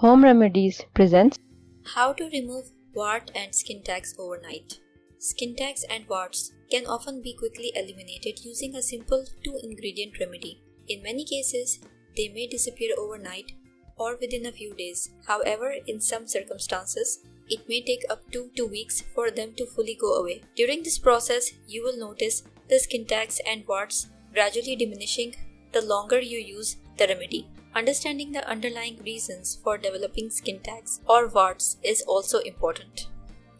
Home Remedies presents How to remove wart and skin tags overnight. Skin tags and warts can often be quickly eliminated using a simple 2-ingredient remedy. In many cases, they may disappear overnight or within a few days. However, in some circumstances, it may take up to 2 weeks for them to fully go away. During this process, you will notice the skin tags and warts gradually diminishing the longer you use the remedy. Understanding the underlying reasons for developing skin tags or warts is also important.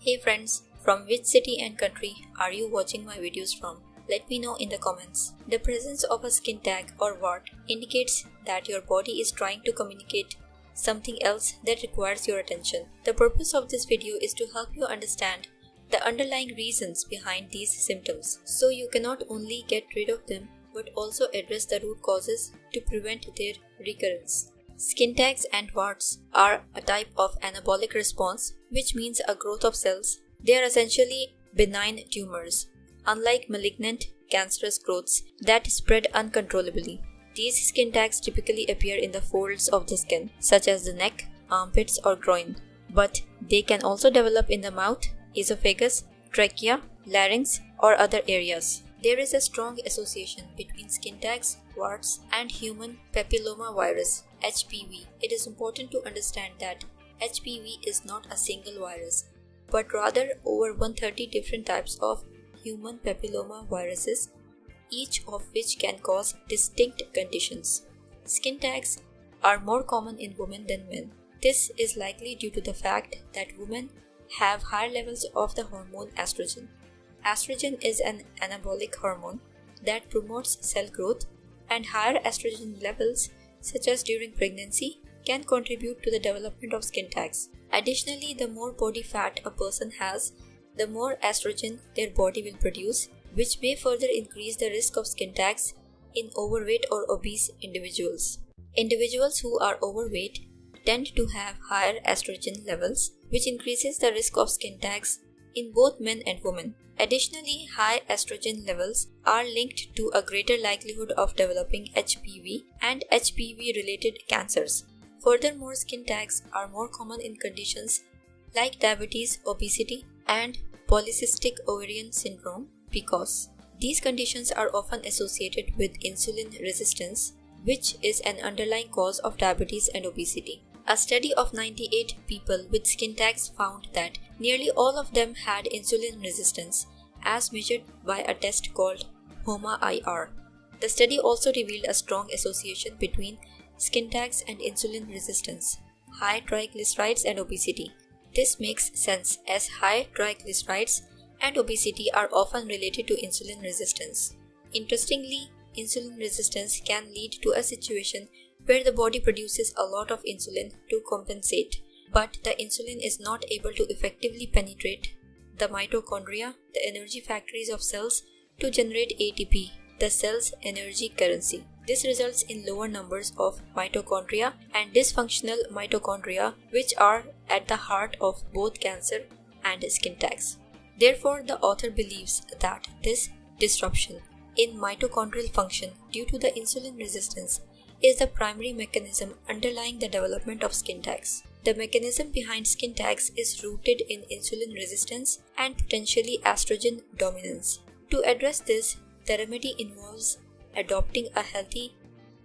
Hey friends, from which city and country are you watching my videos from? Let me know in the comments. The presence of a skin tag or wart indicates that your body is trying to communicate something else that requires your attention. The purpose of this video is to help you understand the underlying reasons behind these symptoms, so you can not only get rid of them but also address the root causes to prevent their recurrence. Skin tags and warts are a type of anabolic response, which means a growth of cells. They are essentially benign tumors, unlike malignant cancerous growths that spread uncontrollably. These skin tags typically appear in the folds of the skin, such as the neck, armpits, or groin, but they can also develop in the mouth, esophagus, trachea, larynx, or other areas. There is a strong association between skin tags, warts, and human papillomavirus (HPV). It is important to understand that HPV is not a single virus, but rather over 130 different types of human papillomaviruses, each of which can cause distinct conditions. Skin tags are more common in women than men. This is likely due to the fact that women have higher levels of the hormone estrogen. Estrogen is an anabolic hormone that promotes cell growth, and higher estrogen levels, such as during pregnancy, can contribute to the development of skin tags. Additionally, the more body fat a person has, the more estrogen their body will produce, which may further increase the risk of skin tags in overweight or obese individuals. Individuals who are overweight tend to have higher estrogen levels, which increases the risk of skin tags in both men and women. Additionally, high estrogen levels are linked to a greater likelihood of developing HPV and HPV-related cancers. Furthermore, skin tags are more common in conditions like diabetes, obesity, and polycystic ovarian syndrome (PCOS). These conditions are often associated with insulin resistance, which is an underlying cause of diabetes and obesity. A study of 98 people with skin tags found that nearly all of them had insulin resistance, as measured by a test called HOMA-IR. The study also revealed a strong association between skin tags and insulin resistance, high triglycerides, and obesity. This makes sense, as high triglycerides and obesity are often related to insulin resistance. Interestingly, insulin resistance can lead to a situation where the body produces a lot of insulin to compensate, but the insulin is not able to effectively penetrate the mitochondria, the energy factories of cells, to generate ATP, the cell's energy currency. This results in lower numbers of mitochondria and dysfunctional mitochondria, which are at the heart of both cancer and skin tags. Therefore, the author believes that this disruption in mitochondrial function due to the insulin resistance is the primary mechanism underlying the development of skin tags. The mechanism behind skin tags is rooted in insulin resistance and potentially estrogen dominance. To address this, the remedy involves adopting a healthy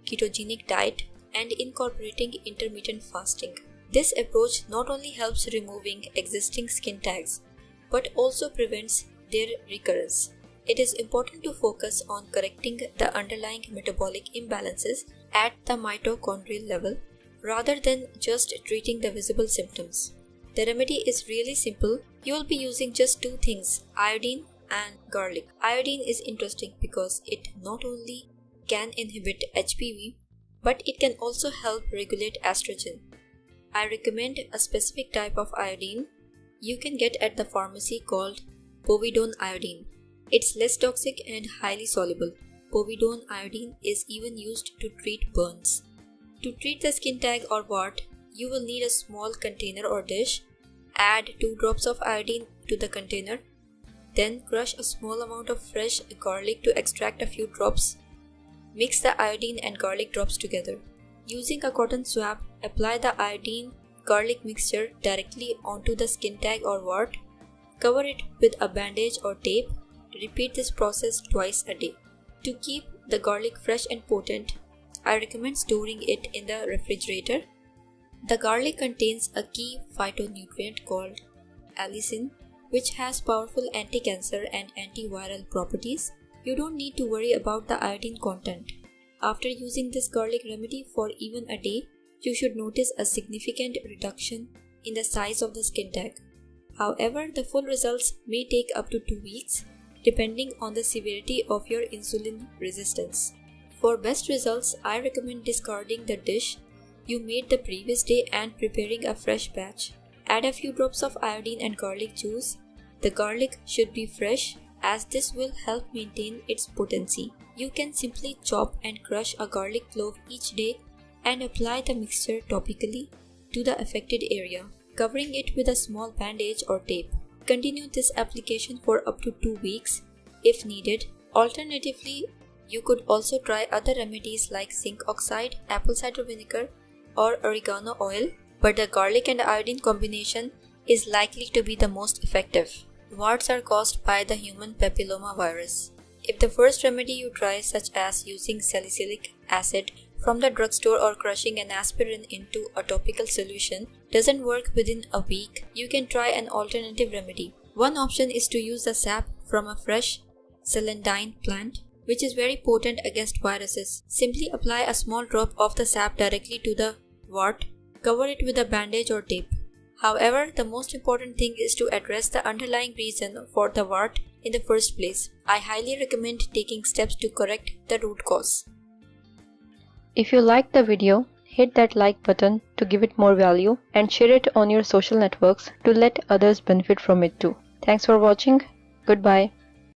ketogenic diet and incorporating intermittent fasting. This approach not only helps removing existing skin tags, but also prevents their recurrence. It is important to focus on correcting the underlying metabolic imbalances at the mitochondrial level rather than just treating the visible symptoms. The remedy is really simple. You will be using just 2 things, iodine and garlic. Iodine is interesting because it not only can inhibit HPV, but it can also help regulate estrogen. I recommend a specific type of iodine you can get at the pharmacy called povidone-iodine. It's less toxic and highly soluble. Povidone-iodine is even used to treat burns. To treat the skin tag or wart, you will need a small container or dish. Add 2 drops of iodine to the container. Then crush a small amount of fresh garlic to extract a few drops. Mix the iodine and garlic drops together. Using a cotton swab, apply the iodine garlic mixture directly onto the skin tag or wart. Cover it with a bandage or tape. Repeat this process twice a day. To keep the garlic fresh and potent, I recommend storing it in the refrigerator. The garlic contains a key phytonutrient called allicin, which has powerful anti-cancer and antiviral properties. You don't need to worry about the iodine content. After using this garlic remedy for even a day, you should notice a significant reduction in the size of the skin tag. However, the full results may take up to 2 weeks, depending on the severity of your insulin resistance. For best results, I recommend discarding the dish you made the previous day and preparing a fresh batch. Add a few drops of iodine and garlic juice. The garlic should be fresh, as this will help maintain its potency. You can simply chop and crush a garlic clove each day and apply the mixture topically to the affected area, covering it with a small bandage or tape. Continue this application for up to 2 weeks if needed. Alternatively, you could also try other remedies like zinc oxide, apple cider vinegar, or oregano oil, but the garlic and iodine combination is likely to be the most effective. Warts are caused by the human papillomavirus. If the first remedy you try, such as using salicylic acid from the drugstore or crushing an aspirin into a topical solution, doesn't work within a week, you can try an alternative remedy. One option is to use the sap from a fresh celandine plant, which is very potent against viruses. Simply apply a small drop of the sap directly to the wart. Cover it with a bandage or tape. However, the most important thing is to address the underlying reason for the wart in the first place. I highly recommend taking steps to correct the root cause. If you liked the video, hit that like button to give it more value and share it on your social networks to let others benefit from it too. Thanks for watching. Goodbye.